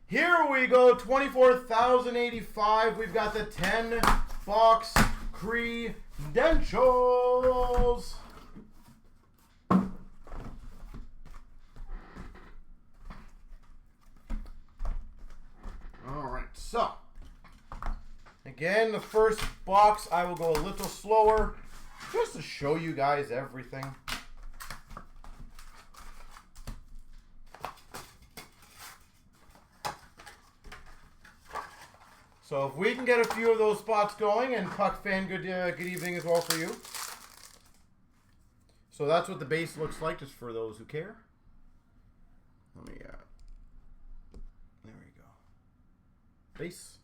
Here we go, 24,085. We've got the 10-box credentials. All right, so again, the first box, I will go a little slower just to show you guys everything. So if we can get a few of those spots going, and Puck fan, good evening as well for you. So that's what the base looks like, just for those who care. Let me, there we go. Base.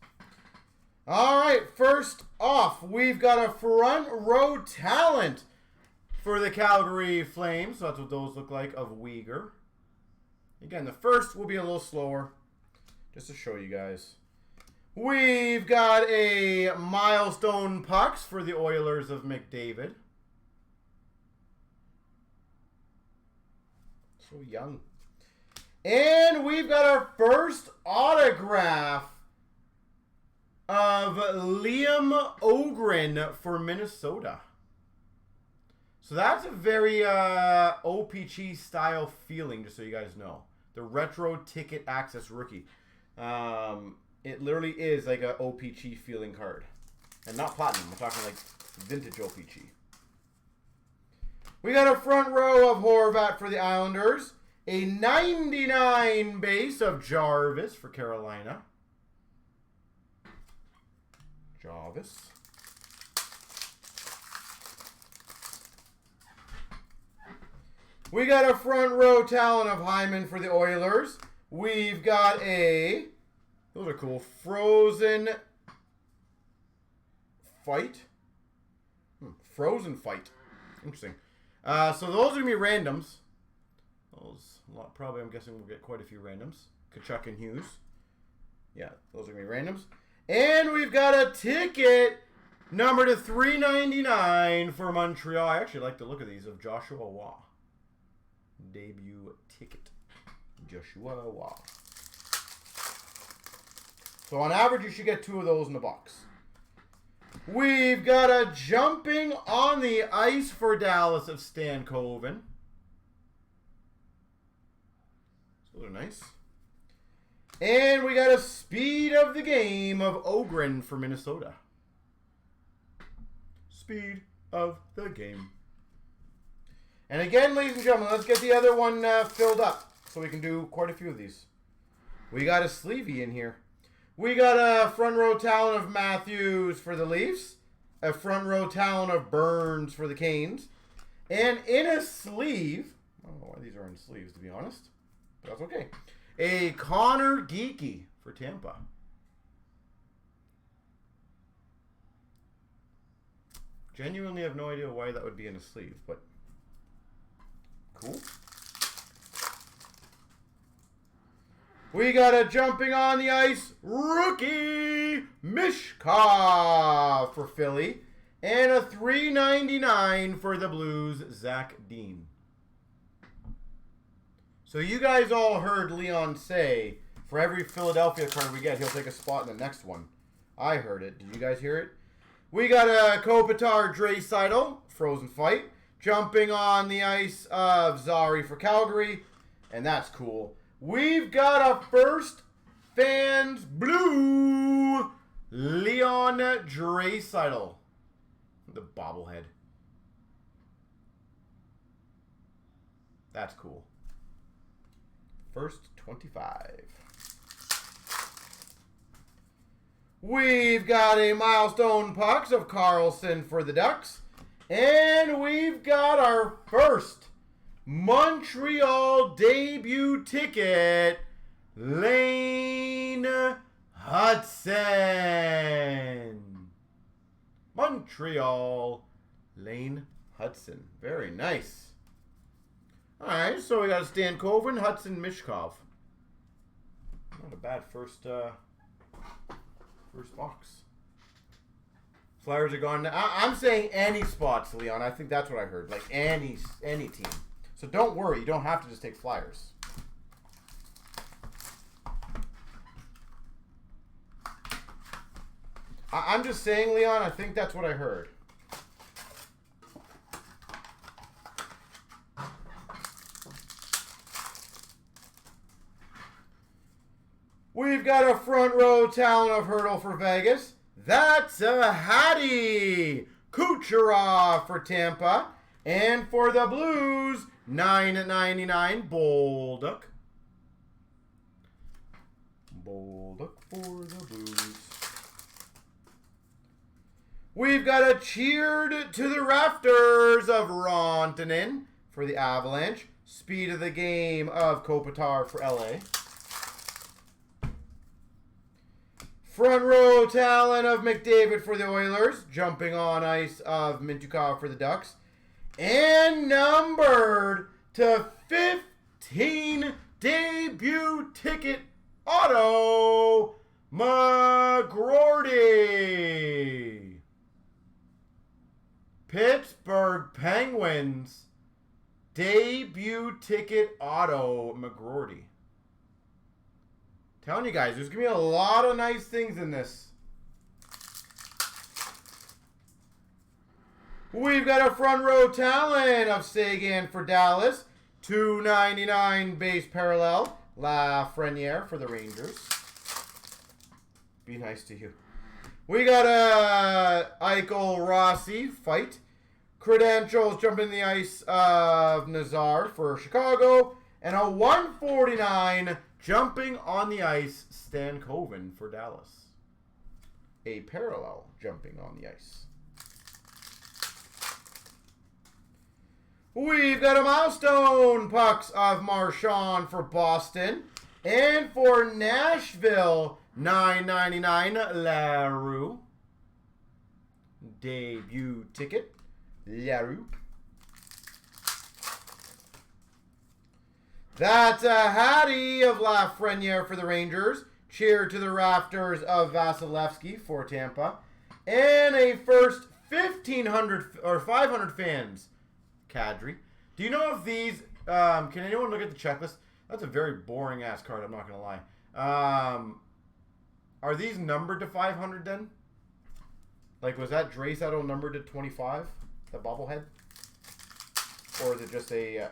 All right, first off, we've got a front row talent for the Calgary Flames. So that's what those look like of Uyghur. Again, the first will be a little slower, just to show you guys. We've got a milestone pucks for the Oilers of McDavid. So young. And we've got our first autograph of Liam Ogren for Minnesota. So that's a very OPG style feeling, just so you guys know. The retro ticket access rookie. It literally is like a OPG feeling card. And not platinum. We're talking like vintage OPG. We got a front row of Horvat for the Islanders. A 99 base of Jarvis for Carolina. Jarvis. We got a front row talent of Hyman for the Oilers. We've got a... Those are cool. Frozen Fight. Frozen Fight. Interesting. So those are going to be randoms. Those, probably, I'm guessing we'll get quite a few randoms. Kachuk and Hughes. Yeah, those are going to be randoms. And we've got a ticket number to 399 for Montreal. I actually like the look of these of Joshua Waugh. Debut ticket. Joshua Waugh. So on average, you should get 2 of those in the box. We've got a jumping on the ice for Dallas of Stan Coven. So they're nice. And we got a speed of the game of Ogren for Minnesota. Speed of the game. And again, ladies and gentlemen, let's get the other one filled up so we can do quite a few of these. We got a sleevey in here. We got a front row talent of Matthews for the Leafs. A front row talent of Burns for the Canes. And in a sleeve, I don't know why these are in sleeves to be honest, but that's okay. A Connor Geeky for Tampa. Genuinely have no idea why that would be in a sleeve, but cool. We got a jumping on the ice rookie Mishkov for Philly. And a $3.99 for the Blues, Zach Dean. So you guys all heard Leon say, for every Philadelphia card we get, he'll take a spot in the next one. I heard it. Did you guys hear it? We got a Kopitar Draisaitl, Frozen Fight. Jumping on the ice of Zari for Calgary. And that's cool. We've got a first fans blue Leon Draisaitl. The bobblehead. That's cool. First 25. We've got a milestone pucks of Carlson for the Ducks. And we've got our first Montreal debut ticket, Lane Hudson. Montreal, Lane Hudson. Very nice. All right, so we got Stan Coven, Hudson, Mishkov. Not a bad first box. Flyers are gone. I'm saying any spots, Leon. I think that's what I heard. Like any team. So don't worry. You don't have to just take Flyers. I'm just saying, Leon, I think that's what I heard. We've got a front row talent of Hurdle for Vegas. That's a Hattie. CloutsnChara for Tampa. And for the Blues, $9.99 Bolduc. Bolduc for the Blues. We've got a cheered to the rafters of Rantanen for the Avalanche. Speed of the game of Kopitar for LA. Front row talent of McDavid for the Oilers. Jumping on ice of Mintyukov for the Ducks. And numbered to 15 debut ticket auto, McGroarty. Pittsburgh Penguins debut ticket auto, McGroarty. Telling you guys, there's going to be a lot of nice things in this. We've got a front row talent of Sagan for Dallas. $2.99 base parallel. Lafreniere for the Rangers. Be nice to you. We got a Eichel Rossi fight. Credentials jumping the ice of Nazar for Chicago. And a 149 jumping on the ice Stankoven for Dallas. A parallel jumping on the ice. We've got a milestone pucks of Marchand for Boston. And for Nashville, $9.99 LaRue. Debut ticket, LaRue. That's a Hattie of Lafreniere for the Rangers. Cheer to the rafters of Vasilevsky for Tampa. And a first 1,500 or 500 fans. Kadri. Do you know if these, can anyone look at the checklist? That's a very boring ass card, I'm not going to lie. Are these numbered to 500 then? Like, was that Draisaitl numbered to 25? The bobblehead? Or is it just a...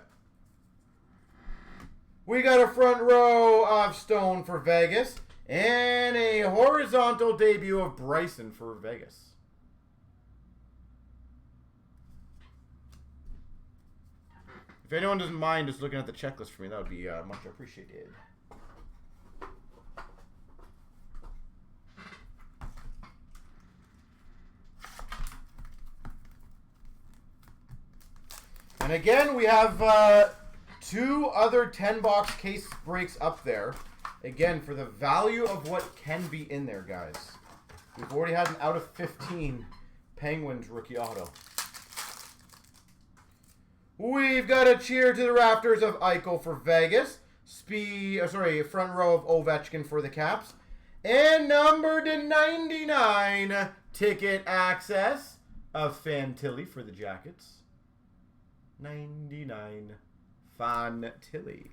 We got a front row of Stone for Vegas. And a horizontal debut of Bryson for Vegas. If anyone doesn't mind just looking at the checklist for me, that would be much appreciated. And again, we have two other 10-box case breaks up there. Again, for the value of what can be in there, guys. We've already had an out of 15 Penguins rookie auto. We've got a cheer to the rafters of Eichel for Vegas. Front row of Ovechkin for the Caps. And numbered to 99, ticket access of Fantilli for the Jackets. 99, Fantilli.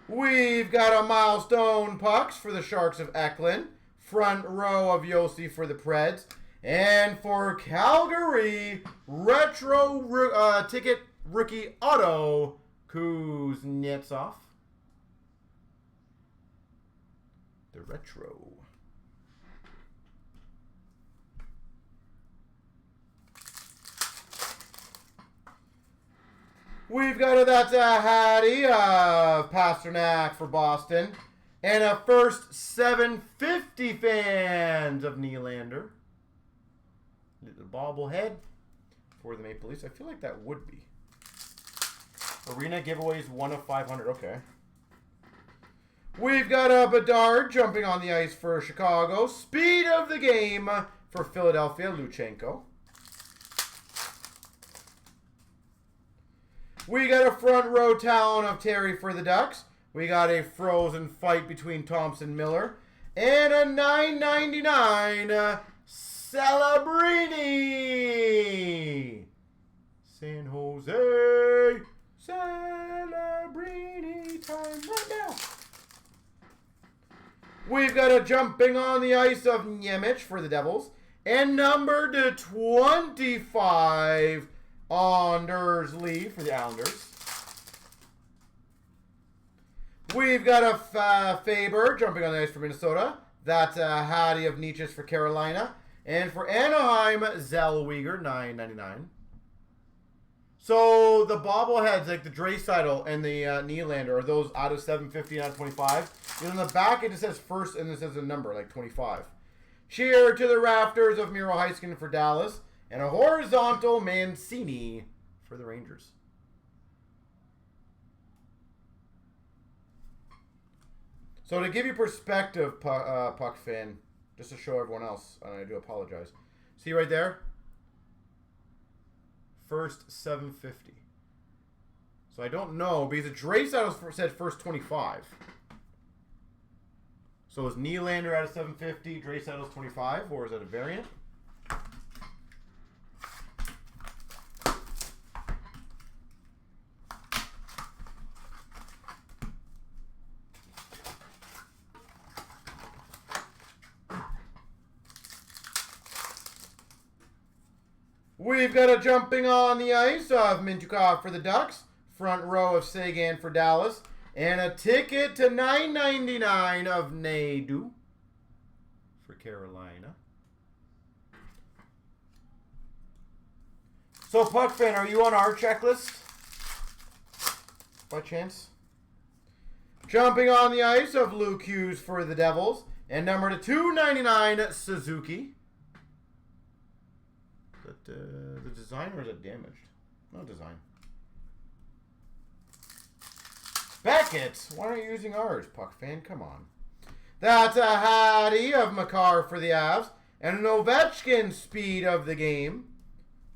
We've got a milestone pucks for the Sharks of Eklund. Front row of Yossi for the Preds. And for Calgary, retro ticket rookie auto, Kuznetsov. The retro. We've got that's a Hattie of Pasternak for Boston. And a first 750 fans of Nylander. The bobblehead for the Maple Leafs. I feel like that would be. Arena giveaways 1 of 500. Okay. We've got a Bedard jumping on the ice for Chicago. Speed of the game for Philadelphia, Luchenko. We got a front row talent of Terry for the Ducks. We got a frozen fight between Thompson Miller. And a $9.99 Celebrini. San Jose. Celebrini time right now. We've got a jumping on the ice of Niemiec for the Devils. And number to 25, Anders Lee for the Islanders. We've got a Faber jumping on the ice for Minnesota. That's a Hattie of Nietzsche for Carolina. And for Anaheim, Zellweger, $9.99. So the bobbleheads, like the Draisaitl and the Nylander, are those out of 750 and out of 25? And on the back, it just says first, and it says a number, like 25. Cheer to the rafters of Miro Heiskanen for Dallas. And a horizontal Mancini for the Rangers. So to give you perspective, Puck fan, just to show everyone else, and I do apologize. See right there? First 750. So I don't know, because the Draisaitl said first 25. So is Nylander out of 750, Draisaitl's 25, or is that a variant? We've got a jumping on the ice of Mintyukov for the Ducks. Front row of Sagan for Dallas. And a ticket to $9.99 of Nadu for Carolina. So, Puck fan, are you on our checklist? By chance? Jumping on the ice of Luke Hughes for the Devils. And number to 299, Suzuki. The design, or is it damaged? No design. Beckett! Why aren't you using ours, Puck fan? Come on. That's a Hattie of Makar for the Avs. And an Ovechkin speed of the game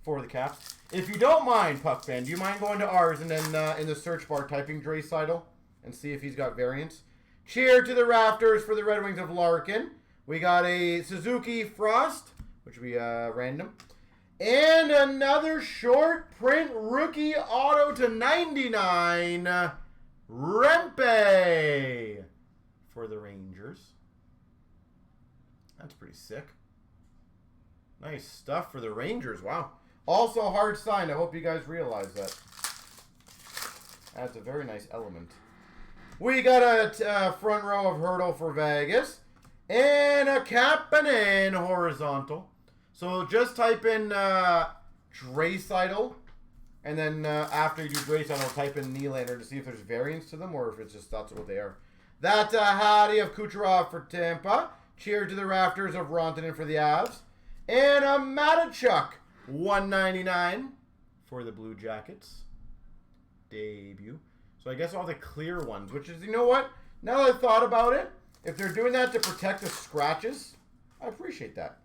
for the Caps. If you don't mind, Puck fan, do you mind going to ours and then in the search bar typing Draisaitl and see if he's got variants? Cheer to the rafters for the Red Wings of Larkin. We got a Suzuki Frost, which will be random. And another short print rookie auto to 99, Rempe for the Rangers. That's pretty sick. Nice stuff for the Rangers. Wow. Also hard signed. I hope you guys realize that. That's a very nice element. We got a front row of Hurdle for Vegas. And a Kapanen horizontal. So just type in Draisaitl, and then after you do Draisaitl, type in Nylander to see if there's variants to them or if it's just that's what they are. That's a Hattie of Kucherov for Tampa. Cheer to the rafters of Rantanen for the Avs. And a Matachuk, $1.99 for the Blue Jackets. Debut. So I guess all the clear ones, which is, you know what? Now that I've thought about it, if they're doing that to protect the scratches, I appreciate that.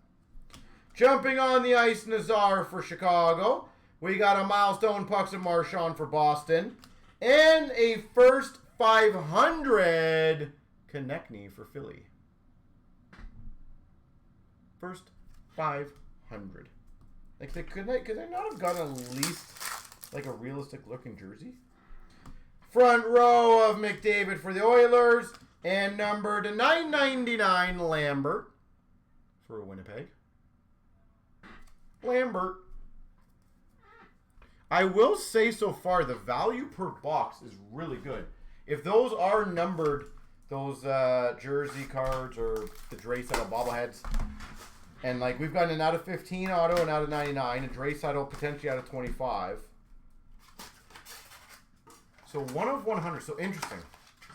Jumping on the ice, Nazar for Chicago. We got a milestone Pucks of Marchand for Boston. And a first 500 Konechny for Philly. First 500. Like, could they not have gotten at least like a realistic looking jersey? Front row of McDavid for the Oilers. And number to 999 Lambert for Winnipeg. Lambert. I will say so far, the value per box is really good. If those are numbered, those jersey cards or the Draisaitl bobbleheads, and like we've gotten an out of 15 auto and out of 99, and Draisaitl potentially out of 25. So 1 of 100. So interesting.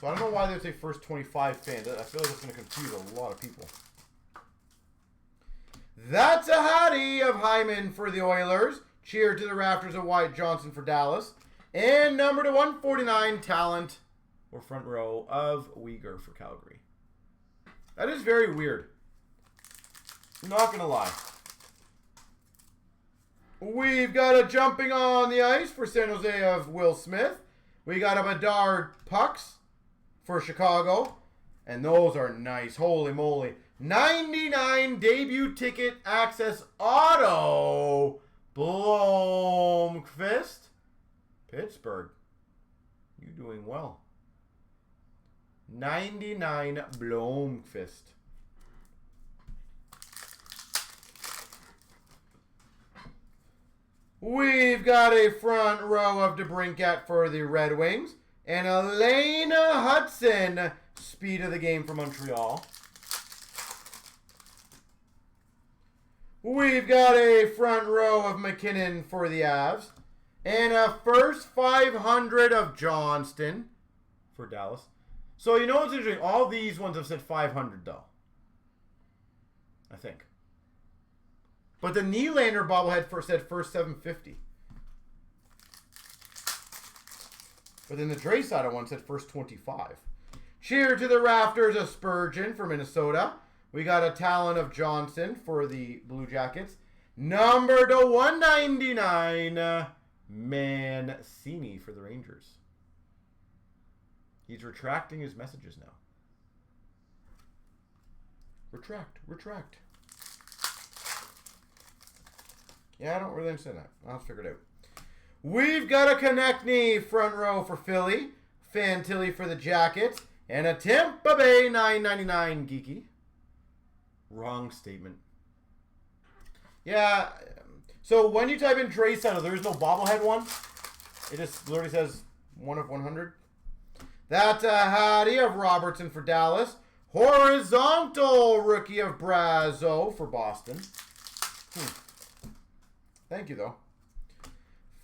So I don't know why they say first 25 fans. I feel like it's going to confuse a lot of people. That's a Hattie of Hyman for the Oilers. Cheer to the rafters of Wyatt Johnson for Dallas. And number to 149, Talent, or front row, of Uyghur for Calgary. That is very weird. Not going to lie. We've got a jumping on the ice for San Jose of Will Smith. We got a Bedard Pucks for Chicago. And those are nice. Holy moly. 99 debut ticket access auto. Blomqvist. Pittsburgh. You doing well. 99 Blomqvist. We've got a front row of DeBrincat for the Red Wings. And Elena Hudson, speed of the game for Montreal. We've got a front row of McKinnon for the Avs. And a first 500 of Johnston for Dallas. So, you know what's interesting? All these ones have said 500, though. I think. But the Nylander bobblehead said first 750. But then the Draisaitl one said first 25. Cheer to the rafters of Spurgeon for Minnesota. We got a talent of Johnson for the Blue Jackets. Number to 199, Mancini for the Rangers. He's retracting his messages now. Retract. Yeah, I don't really understand that. I'll figure it out. We've got a Konechny front row for Philly. Fantilli for the Jackets. And a Tampa Bay 999 Geeky. Wrong statement. Yeah, so when you type in Draisaitl, there is no bobblehead one. It just literally says 1 of 100. That's a Hattie of Robertson for Dallas. Horizontal rookie of Brazo for Boston. Thank you, though.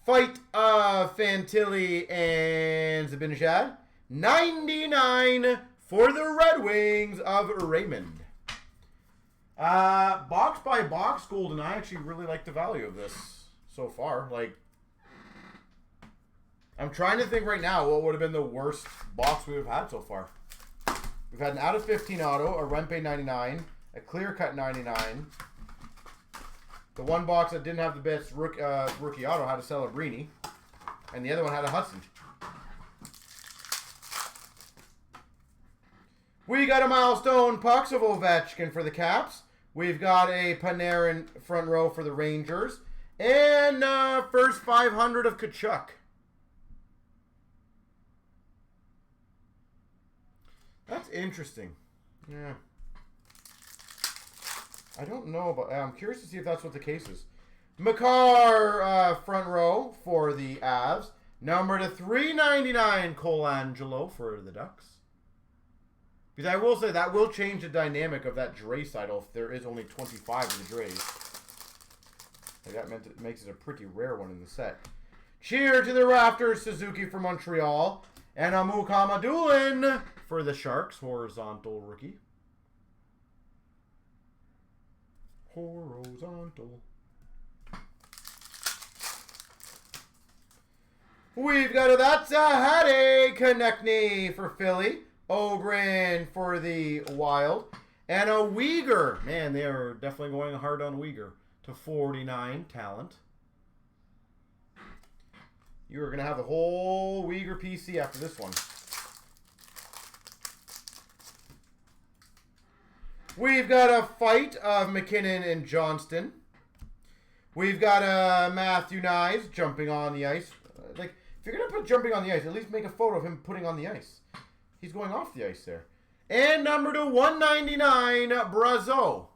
Fight of Fantilli and Zibanejad. 99 for the Red Wings of Raymond. Box by box, Golden. I actually really like the value of this so far. Like, I'm trying to think right now what would have been the worst box we've had so far. We've had an out of 15 auto, a Rempe 99, a clear cut 99. The one box that didn't have the best rookie auto had a Celebrini, and the other one had a Hudson. We got a milestone pucks of Ovechkin for the Caps. We've got a Panarin front row for the Rangers. And first 500 of Kachuk. That's interesting. Yeah. I don't know about... I'm curious to see if that's what the case is. Makar front row for the Avs. Number to 399 Colangelo for the Ducks. Because I will say that will change the dynamic of that Draisaitl if there is only 25 of the Drays. Like that makes it a pretty rare one in the set. Cheer to the rafters, Suzuki for Montreal. And a Mukamadulin for the Sharks, horizontal rookie. Horizontal. We've got that's a Hattie Konechny for Philly. Ogren for the Wild. And a Uyghur. Man, they are definitely going hard on Uyghur. To 49 talent. You are going to have the whole Uyghur PC after this one. We've got a fight of McKinnon and Johnston. We've got a Matthew Nyes jumping on the ice. Like, if you're going to put jumping on the ice, at least make a photo of him putting on the ice. He's going off the ice there. And number to 199, Brazo.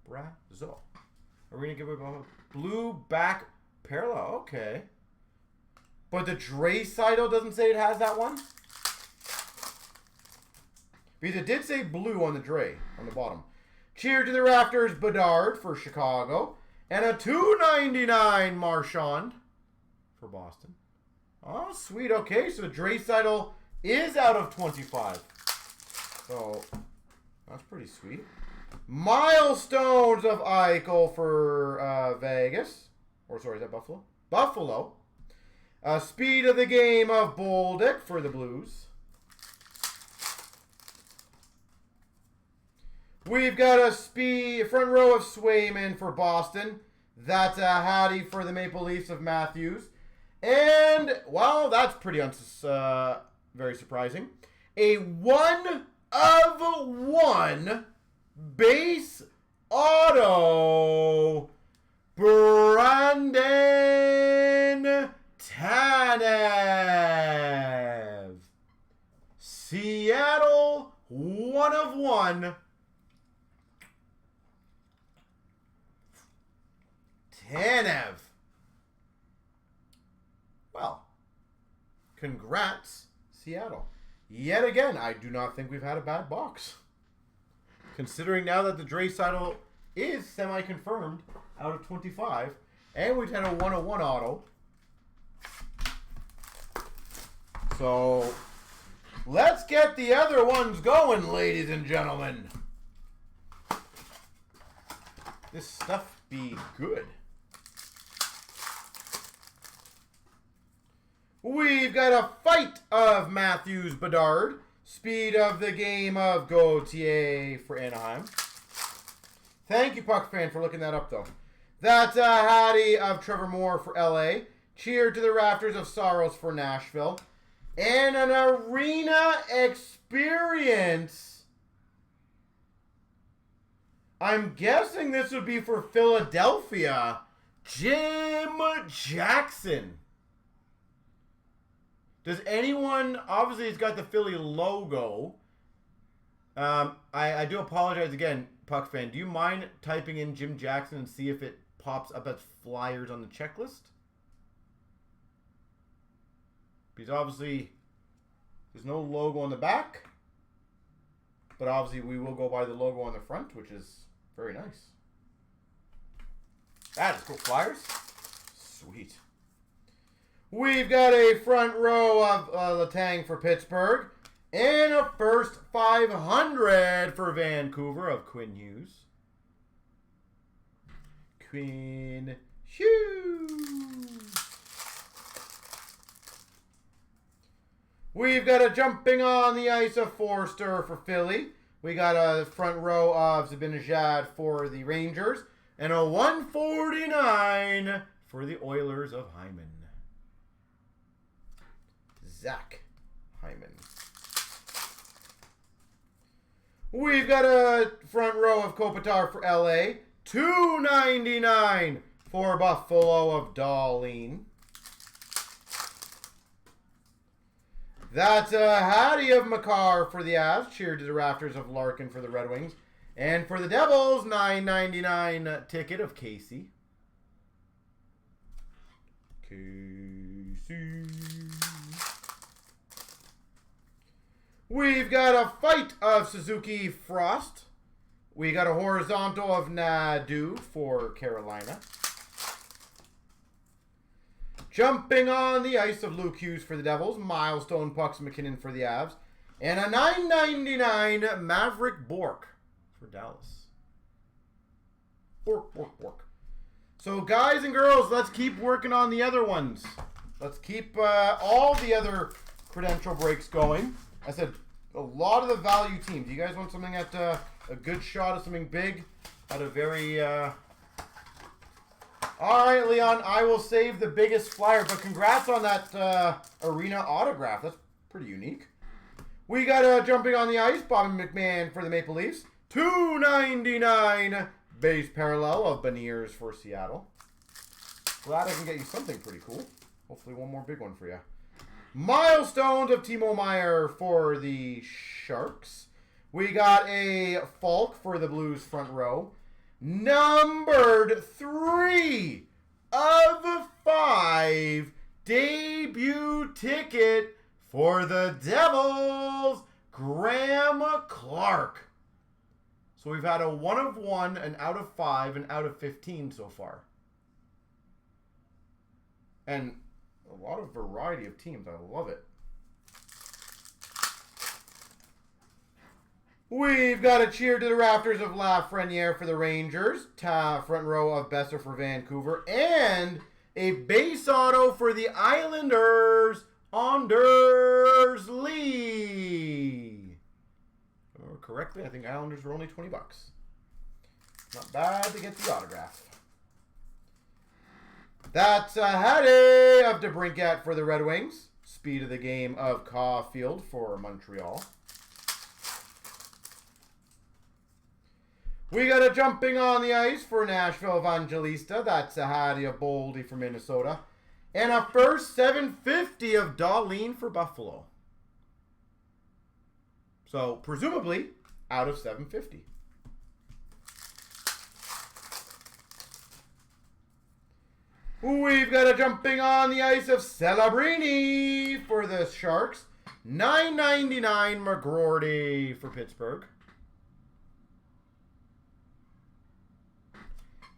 Brazo. Are we going to give a blue back parallel? Okay. But the Draisaitl doesn't say it has that one? Because it did say blue on the Dre, on the bottom. Cheer to the rafters, Bedard for Chicago. And a 299 Marchand for Boston. Oh, sweet. Okay, so Draisaitl is out of 25. So, that's pretty sweet. Milestones of Eichel for Vegas. Or, sorry, is that Buffalo? Buffalo. Speed of the game of Bolduc for the Blues. We've got a front row of Swayman for Boston. That's a Hattie for the Maple Leafs of Matthews. And, well, that's pretty very surprising. A 1 of 1 base auto, Brandon Tanev. 1 of 1. Tanev. Well, congrats, Seattle. Yet again, I do not think we've had a bad box. Considering now that the Draisaitl is semi-confirmed out of 25, and we've had a 101 auto. So, let's get the other ones going, ladies and gentlemen. This stuff be good. We've got a fight of Matthews Bedard. Speed of the game of Gauthier for Anaheim. Thank you, Puck fan, for looking that up, though. That's a Hattie of Trevor Moore for LA. Cheer to the Rafters of Saros for Nashville. And an arena experience. I'm guessing this would be for Philadelphia. Jim Jackson. Does anyone... Obviously, it's got the Philly logo. I do apologize again, Puck fan. Do you mind typing in Jim Jackson and see if it pops up as Flyers on the checklist? Because obviously, there's no logo on the back. But obviously, we will go by the logo on the front, which is very nice. That is cool. Flyers? Sweet. We've got a front row of Letang for Pittsburgh. And a first 500 for Vancouver of Quinn Hughes. Quinn Hughes. We've got a jumping on the ice of Forster for Philly. We got a front row of Zibanejad for the Rangers. And a 149 for the Oilers of Hyman. Zach Hyman. We've got a front row of Kopitar for LA. $2.99 for Buffalo of Dahlin. That's a Hattie of Makar for the Avs. Cheer to the Rafters of Larkin for the Red Wings. And for the Devils, $9.99 ticket of Casey. Casey. We've got a fight of Suzuki Frost. We got a horizontal of Nadu for Carolina. Jumping on the ice of Luke Hughes for the Devils. Milestone Pucks McKinnon for the Avs. And a $9.99 Maverick Bork for Dallas. Bork. So guys and girls, let's keep working on the other ones. Let's keep all the other credential breaks going. I said a lot of the value teams. You guys want something at a good shot of something big? At a very... All right, Leon. I will save the biggest flyer. But congrats on that arena autograph. That's pretty unique. We got jumping on the ice. Bobby McMahon for the Maple Leafs. $2.99 base parallel of Beniers for Seattle. Glad I can get you something pretty cool. Hopefully one more big one for you. Milestones of Timo Meier for the Sharks. We got a Falk for the Blues front row. Numbered 3 of 5 debut ticket for the Devils, Graham Clark. So we've had a 1 of 1, an out of 5, and out of 15 so far. And a lot of variety of teams. I love it. We've got a cheer to the Rafters of Lafreniere for the Rangers. Front row of Besser for Vancouver. And a base auto for the Islanders. Anders Lee. Or correctly, I think Islanders were only 20 bucks. Not bad to get the autograph. That's a Hattie of DeBrincat for the Red Wings. Speed of the game of Caulfield for Montreal. We got a jumping on the ice for Nashville Evangelista. That's a Hattie of Boldy for Minnesota. And a first 750 of Dahlin for Buffalo. So, presumably, out of 750. We've got a jumping on the ice of Celebrini for the Sharks. $9.99 McGroarty for Pittsburgh.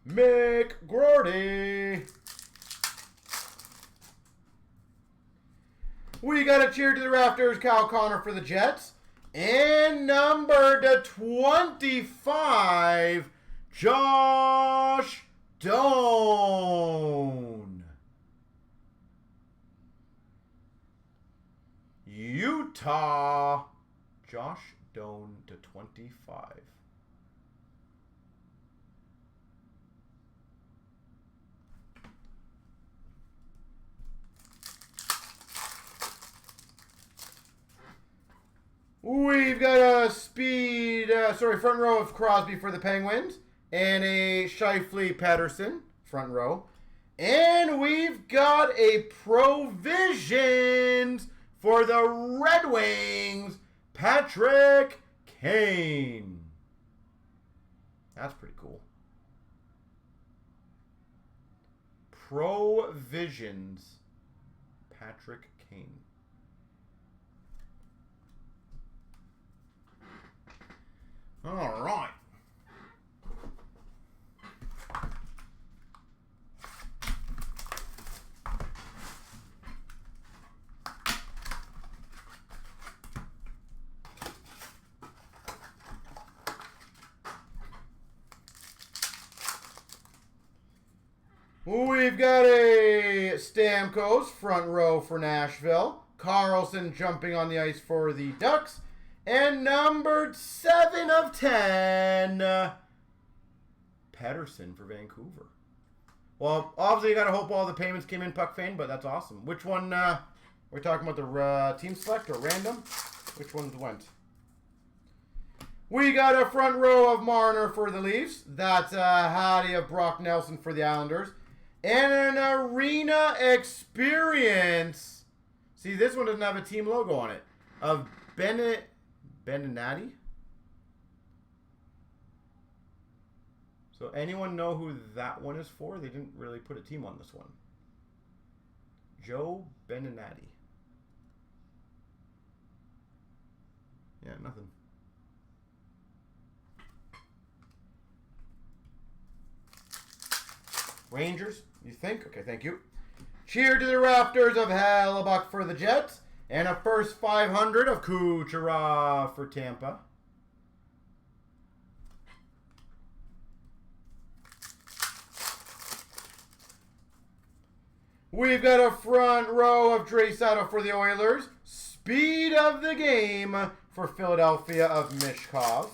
McGroarty. We got a cheer to the rafters, Kyle Connor for the Jets. And number to 25, Josh Doan. Utah. Josh Doan to 25. We've got a front row of Crosby for the Penguins. And a Scheifele Patterson, front row. And we've got a Provisions for the Red Wings, Patrick Kane. That's pretty cool. Provisions, Patrick Kane. All right. We've got a Stamkos front row for Nashville. Carlson jumping on the ice for the Ducks. And numbered 7 of 10, Patterson for Vancouver. Well, obviously you got to hope all the payments came in Puck Fane, but that's awesome. Which one, we're talking about the team select or random? Which ones went? We got a front row of Marner for the Leafs. That's Hattie of Brock Nelson for the Islanders. And an Arena Experience. See, this one doesn't have a team logo on it. Of Beninati. So anyone know who that one is for? They didn't really put a team on this one. Joe Beninati. Yeah, nothing. Rangers, you think? Okay, thank you. Cheer to the rafters of Hellebuck for the Jets. And a first 500 of CloutsnChara for Tampa. We've got a front row of Draisaitl for the Oilers. Speed of the game for Philadelphia of Mishkov.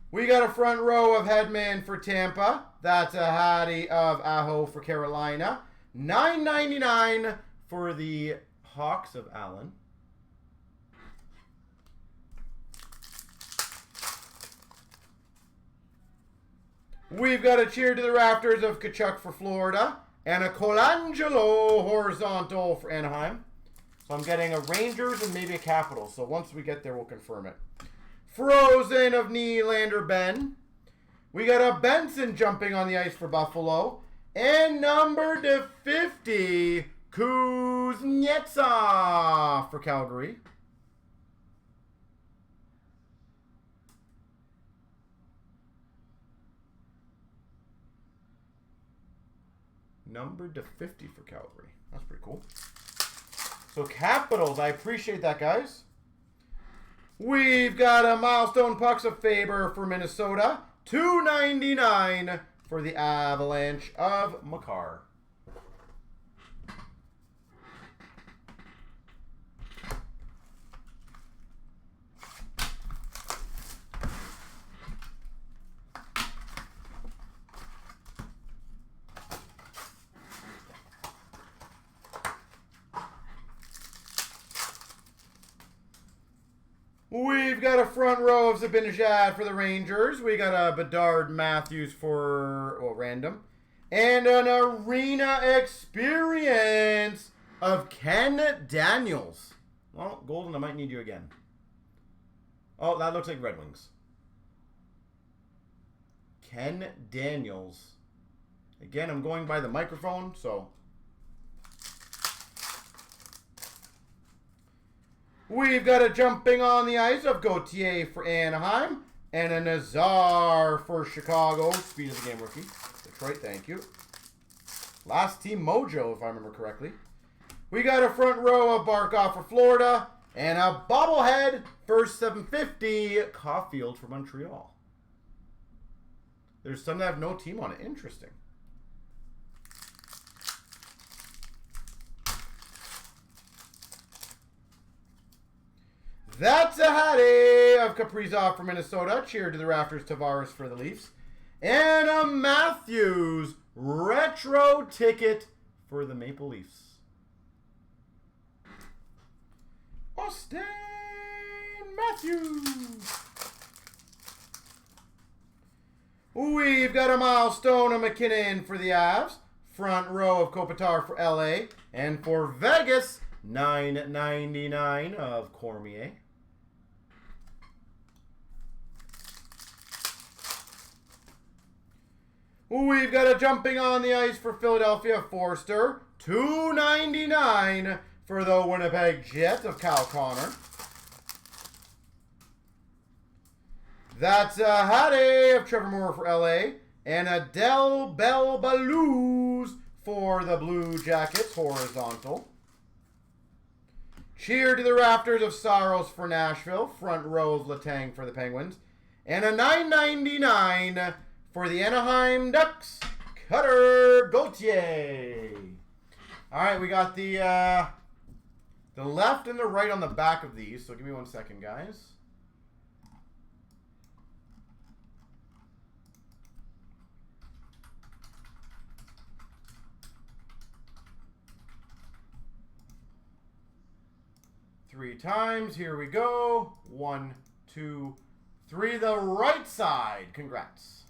We got a front row of Hedman for Tampa. That's a Hattie of Aho for Carolina. $9.99 for the Hawks of Allen. We've got a cheer to the rafters of Tkachuk for Florida. And a Colangelo horizontal for Anaheim. So I'm getting a Rangers and maybe a Capitals. So once we get there, we'll confirm it. Frozen of Nylander Ben. We got a Benson jumping on the ice for Buffalo. And number to 50, Kuznetsov for Calgary. Number to 50 for Calgary. That's pretty cool. So Capitals, I appreciate that, guys. We've got a milestone pucks of Faber for Minnesota. $2.99 for the Avalanche of Makar. We've got a front row of Zibanejad for the Rangers. We got a Bedard Matthews for, well, random. And an Arena Experience of Ken Daniels. Well, Golden, I might need you again. Oh, that looks like Red Wings. Ken Daniels. Again, I'm going by the microphone, so. We've got a jumping on the ice of Gauthier for Anaheim. And a Nazar for Chicago. Speed of the game rookie. Detroit, thank you. Last team mojo, if I remember correctly. We got a front row of Barkov for Florida. And a bobblehead, first 750, Caulfield for Montreal. There's some that have no team on it. Interesting. That's a Hattie of Kaprizov for Minnesota. Cheer to the rafters, Tavares for the Leafs. And a Matthews retro ticket for the Maple Leafs. Austin Matthews. We've got a milestone of McKinnon for the Avs. Front row of Kopitar for LA. And for Vegas, $9.99 of Cormier. We've got a jumping on the ice for Philadelphia, Forster. $2.99 for the Winnipeg Jets of Kyle Connor. That's a Hattie of Trevor Moore for LA. And a Del Bell Balouz for the Blue Jackets, horizontal. Cheer to the rafters of Saros for Nashville. Front row of Letang for the Penguins. And a $9.99 for the Anaheim Ducks, Cutter Gauthier. All right, we got the left and the right on the back of these. So give me 1 second, guys. Three times. Here we go. 1, 2, 3. The right side. Congrats.